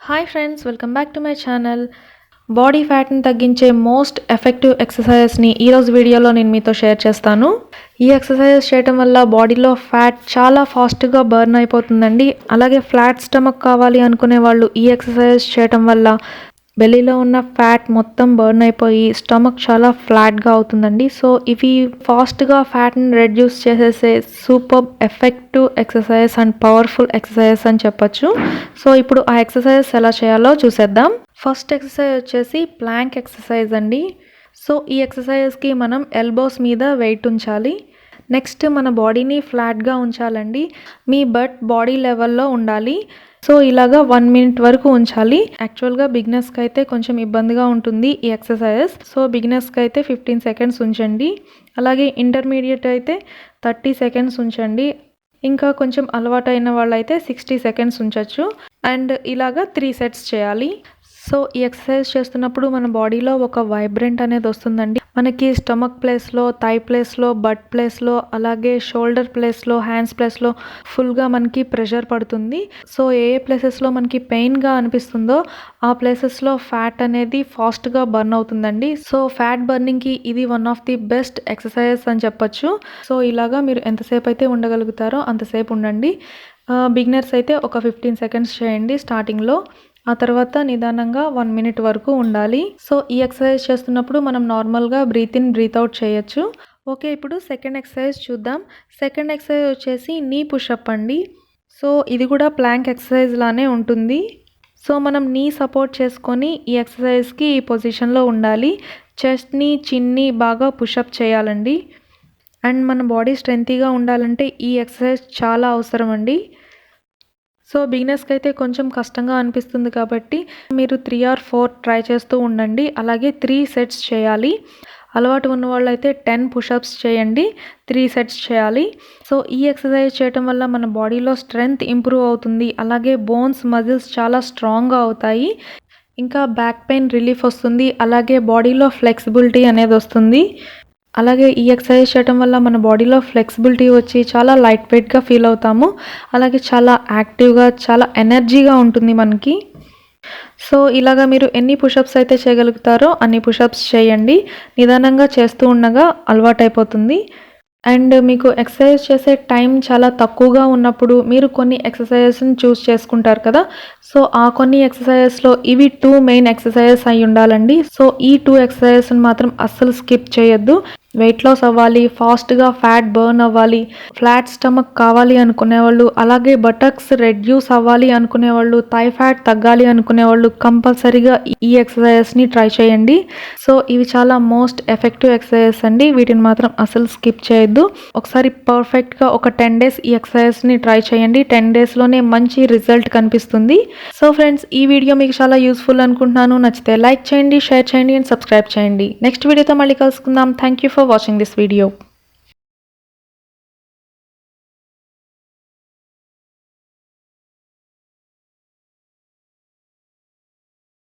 Hi friends, welcome back to my channel. Body ఫ్యాట్ని తగ్గించే most effective ఎక్సర్సైజెస్ని ఈరోజు వీడియోలో నేను మీతో షేర్ చేస్తాను. ఈ ఎక్సర్సైజెస్ చేయడం వల్ల బాడీలో ఫ్యాట్ చాలా ఫాస్ట్గా బర్న్ అయిపోతుందండి. అలాగే ఫ్లాట్ స్టమక్ కావాలి అనుకునే వాళ్ళు ఈ ఎక్సర్సైజెస్ చేయడం వల్ల బెల్లీలో ఉన్న ఫ్యాట్ మొత్తం బర్న్ అయిపోయి స్టమక్ చాలా ఫ్లాట్గా అవుతుందండి. సో ఇవి ఫాస్ట్గా ఫ్యాట్ని రెడ్యూస్ చేసేసే super effective exercise and powerful exercise అని చెప్పొచ్చు. సో ఇప్పుడు ఆ ఎక్సర్సైజెస్ ఎలా చేయాలో చూసేద్దాం. ఫస్ట్ ఎక్సర్సైజ్ వచ్చేసి ప్లాంక్ ఎక్సర్సైజ్ అండి. సో ఈ ఎక్సర్సైజ్కి మనం ఎల్బోస్ మీద వెయిట్ ఉంచాలి. నెక్స్ట్ మన బాడీని ఫ్లాట్గా ఉంచాలండి. మీ బట్ బాడీ లెవెల్లో ఉండాలి. సో ఇలాగా 1 minute వరకు ఉంచాలి. యాక్చువల్గా బిగినర్స్కి అయితే కొంచెం ఇబ్బందిగా ఉంటుంది ఈ ఎక్సర్సైజెస్. సో బిగినర్స్కి అయితే 15 seconds ఉంచండి. అలాగే ఇంటర్మీడియట్ అయితే 30 seconds ఉంచండి. ఇంకా కొంచెం అలవాటైన వాళ్ళైతే 60 seconds ఉంచవచ్చు. అండ్ ఇలాగా 3 sets చేయాలి. సో ఈ ఎక్సర్సైజ్ చేస్తున్నప్పుడు మన బాడీలో ఒక వైబ్రెంట్ అనేది వస్తుందండి. మనకి స్టమక్ ప్లేస్లో, థై ప్లేస్లో, బట్ ప్లేస్లో, అలాగే షోల్డర్ ప్లేస్లో, హ్యాండ్స్ ప్లేస్లో ఫుల్గా మనకి ప్రెషర్ పడుతుంది. సో ఏ ప్లేసెస్లో మనకి పెయిన్గా అనిపిస్తుందో ఆ ప్లేసెస్లో ఫ్యాట్ అనేది ఫాస్ట్గా బర్న్ అవుతుందండి. సో ఫ్యాట్ బర్నింగ్కి ఇది one of the best exercises అని చెప్పొచ్చు. సో ఇలాగా మీరు ఎంతసేపు అయితే ఉండగలుగుతారో అంతసేపు ఉండండి. బిగినర్స్ అయితే ఒక 15 seconds చేయండి స్టార్టింగ్లో. ఆ తర్వాత నిదానంగా 1 minute వరకు ఉండాలి. సో ఈ ఎక్సర్సైజ్ చేస్తున్నప్పుడు మనం నార్మల్గా బ్రీత్ ఇన్ బ్రీత్ అవుట్ చేయొచ్చు. ఓకే, ఇప్పుడు సెకండ్ ఎక్సర్సైజ్ చూద్దాం. సెకండ్ ఎక్సర్సైజ్ వచ్చేసి నీ పుషప్ అండి. సో ఇది కూడా ప్లాంక్ ఎక్సర్సైజ్ లానే ఉంటుంది. సో మనం నీ సపోర్ట్ చేసుకొని ఈ ఎక్సర్సైజ్కి ఈ పొజిషన్లో ఉండాలి. చెస్ట్ని, చిన్ని బాగా పుషప్ చేయాలండి. అండ్ మన బాడీ స్ట్రెంతీగా ఉండాలంటే ఈ ఎక్సర్సైజ్ చాలా అవసరం అండి. సో బిగినర్స్కి అయితే కొంచెం కష్టంగా అనిపిస్తుంది కాబట్టి మీరు 3 or 4 ట్రై చేస్తూ ఉండండి. అలాగే 3 sets చేయాలి. అలవాటు ఉన్న వాళ్ళు అయితే 10 push-ups చేయండి. 3 sets చేయాలి. సో ఈ ఎక్సర్సైజ్ చేయడం వల్ల మన బాడీలో స్ట్రెంగ్త్ ఇంప్రూవ్ అవుతుంది. అలాగే బోన్స్, మజిల్స్ చాలా స్ట్రాంగ్గా అవుతాయి. ఇంకా బ్యాక్ పెయిన్ రిలీఫ్ వస్తుంది. అలాగే బాడీలో ఫ్లెక్సిబిలిటీ అనేది వస్తుంది. అలాగే ఈ ఎక్సర్సైజ్ చేయడం వల్ల మన బాడీలో ఫ్లెక్సిబిలిటీ వచ్చి చాలా లైట్ వెయిట్గా ఫీల్ అవుతాము. అలాగే చాలా యాక్టివ్గా, చాలా ఎనర్జీగా ఉంటుంది మనకి. సో ఇలాగా మీరు ఎన్ని పుషప్స్ అయితే చేయగలుగుతారో అన్ని పుషప్స్ చేయండి. నిదానంగా చేస్తూ ఉండగా అలవాటైపోతుంది. అండ్ మీకు ఎక్సర్సైజ్ చేసే టైం చాలా తక్కువగా ఉన్నప్పుడు మీరు కొన్ని ఎక్సర్సైజెస్ని చూస్ చేసుకుంటారు కదా. సో ఆ కొన్ని ఎక్సర్సైజెస్లో ఇవి 2 main ఎక్సర్సైజెస్ అయి ఉండాలండి. సో ఈ 2 exercises మాత్రం అస్సలు స్కిప్ చేయొద్దు. వెయిట్ లాస్ అవ్వాలి, ఫాస్ట్గా ఫ్యాట్ బర్న్ అవ్వాలి, ఫ్లాట్ స్టమక్ కావాలి అనుకునేవాళ్ళు, అలాగే బటక్స్ రెడ్యూస్ అవ్వాలి అనుకునేవాళ్ళు, థై ఫ్యాట్ తగ్గాలి అనుకునేవాళ్ళు కంపల్సరీగా ఈ ఎక్సర్సైజెస్ని ట్రై చేయండి. సో ఇవి చాలా మోస్ట్ ఎఫెక్టివ్ ఎక్సర్సైజెస్ అండి. వీటిని మాత్రం అసలు స్కిప్ చేయొద్దు. ఒకసారి పర్ఫెక్ట్గా ఒక 10 days ఈ ఎక్సర్సైజెస్ని ట్రై చేయండి. 10 daysలోనే మంచి రిజల్ట్ కనిపిస్తుంది. సో ఫ్రెండ్స్, ఈ వీడియో మీకు చాలా యూస్ఫుల్ అనుకుంటున్నాను. నచ్చితే లైక్ చేయండి, షేర్ చేయండి అండ్ సబ్స్క్రైబ్ చేయండి. నెక్స్ట్ వీడియోతో మళ్ళీ కలుసుకుందాం. Thank you for watching this video.